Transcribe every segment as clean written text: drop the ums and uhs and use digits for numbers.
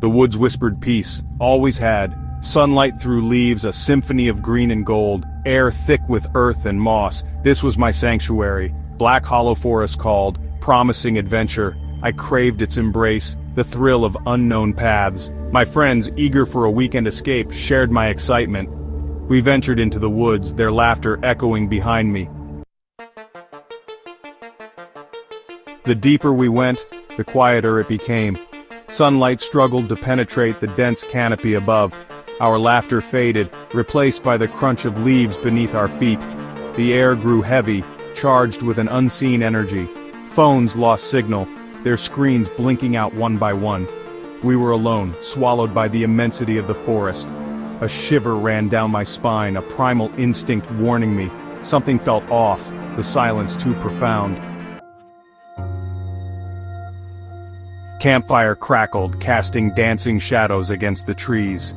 The woods whispered peace, always had. Sunlight through leaves, a symphony of green and gold, air thick with earth and moss. This was my sanctuary. Black Hollow Forest called, promising adventure. I craved its embrace, the thrill of unknown paths. My friends, eager for a weekend escape, shared my excitement. We ventured into the woods, their laughter echoing behind me. The deeper we went, the quieter it became. Sunlight struggled to penetrate the dense canopy above. Our laughter faded, replaced by the crunch of leaves beneath our feet. The air grew heavy, charged with an unseen energy. Phones lost signal, their screens blinking out one by one. We were alone, swallowed by the immensity of the forest. A shiver ran down my spine, a primal instinct warning me. Something felt off, the silence too profound. Campfire crackled, casting dancing shadows against the trees.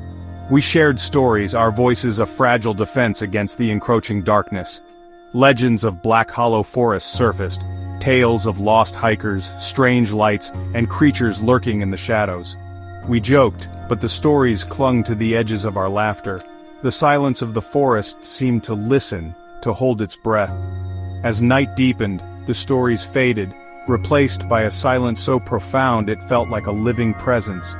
We shared stories, our voices a fragile defense against the encroaching darkness. Legends of Black Hollow Forest surfaced, tales of lost hikers, strange lights, and creatures lurking in the shadows. We joked, but the stories clung to the edges of our laughter. The silence of the forest seemed to listen, to hold its breath. As night deepened, the stories faded, replaced by a silence so profound it felt like a living presence.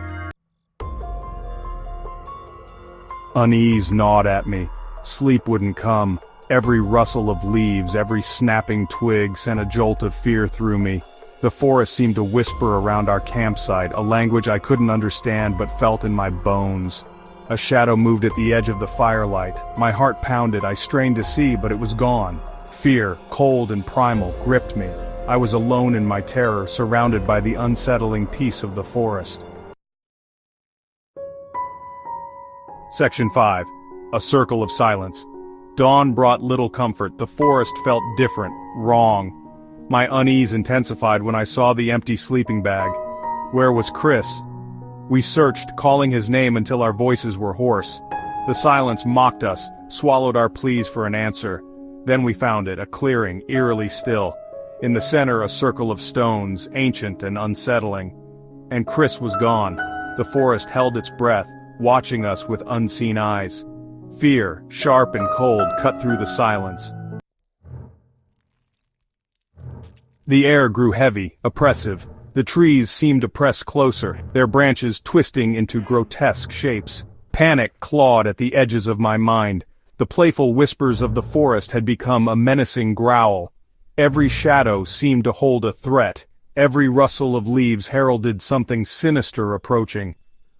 Unease gnawed at me. Sleep wouldn't come. Every rustle of leaves, every snapping twig sent a jolt of fear through me. The forest seemed to whisper around our campsite, a language I couldn't understand but felt in my bones. A shadow moved at the edge of the firelight. My heart pounded. I strained to see, but it was gone. Fear, cold and primal, gripped me. I was alone in my terror, surrounded by the unsettling peace of the forest. Section 5. A Circle of Silence. Dawn brought little comfort. The forest felt different, wrong. My unease intensified when I saw the empty sleeping bag. Where was Chris? We searched, calling his name until our voices were hoarse. The silence mocked us, swallowed our pleas for an answer. Then we found it, a clearing, eerily still. In the center, a circle of stones, ancient and unsettling. And Chris was gone. The forest held its breath, watching us with unseen eyes. Fear, sharp and cold, cut through the silence. The air grew heavy, oppressive. The trees seemed to press closer, their branches twisting into grotesque shapes. Panic clawed at the edges of my mind. The playful whispers of the forest had become a menacing growl. Every shadow seemed to hold a threat. Every rustle of leaves heralded something sinister approaching.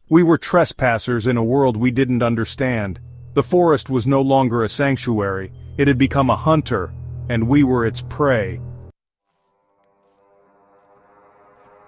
We were trespassers in a world we didn't understand. The forest was no longer a sanctuary. It had become a hunter, and we were its prey.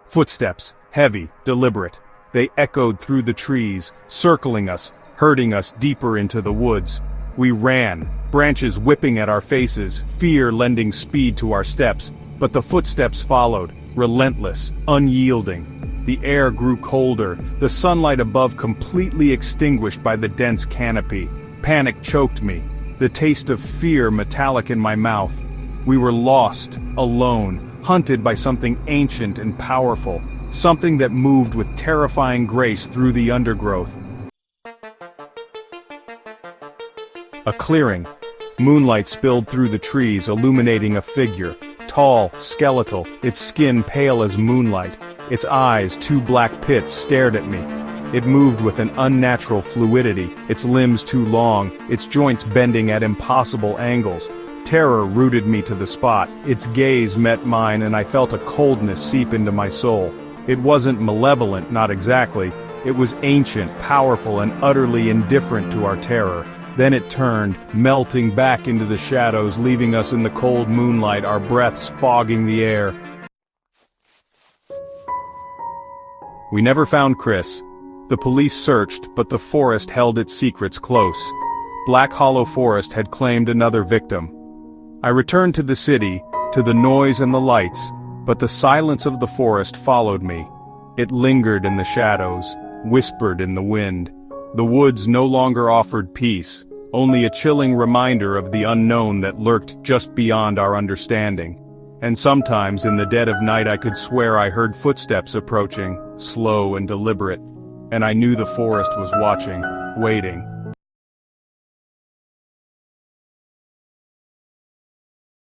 Footsteps, heavy, deliberate. They echoed through the trees, circling us, herding us deeper into the woods. We ran, branches whipping at our faces, fear lending speed to our steps, but the footsteps followed, relentless, unyielding. The air grew colder, the sunlight above completely extinguished by the dense canopy. Panic choked me, the taste of fear metallic in my mouth. We were lost, alone, hunted by something ancient and powerful, something that moved with terrifying grace through the undergrowth. A clearing. Moonlight spilled through the trees, illuminating a figure. Tall, skeletal, its skin pale as moonlight. Its eyes, two black pits, stared at me. It moved with an unnatural fluidity, its limbs too long, its joints bending at impossible angles. Terror rooted me to the spot. Its gaze met mine and I felt a coldness seep into my soul. It wasn't malevolent, not exactly. It was ancient, powerful, and utterly indifferent to our terror. Then it turned, melting back into the shadows, leaving us in the cold moonlight, our breaths fogging the air. We never found Chris. The police searched, but the forest held its secrets close. Black Hollow Forest had claimed another victim. I returned to the city, to the noise and the lights, but the silence of the forest followed me. It lingered in the shadows, whispered in the wind. The woods no longer offered peace, only a chilling reminder of the unknown that lurked just beyond our understanding. And sometimes in the dead of night I could swear I heard footsteps approaching, slow and deliberate. and I knew the forest was watching, waiting.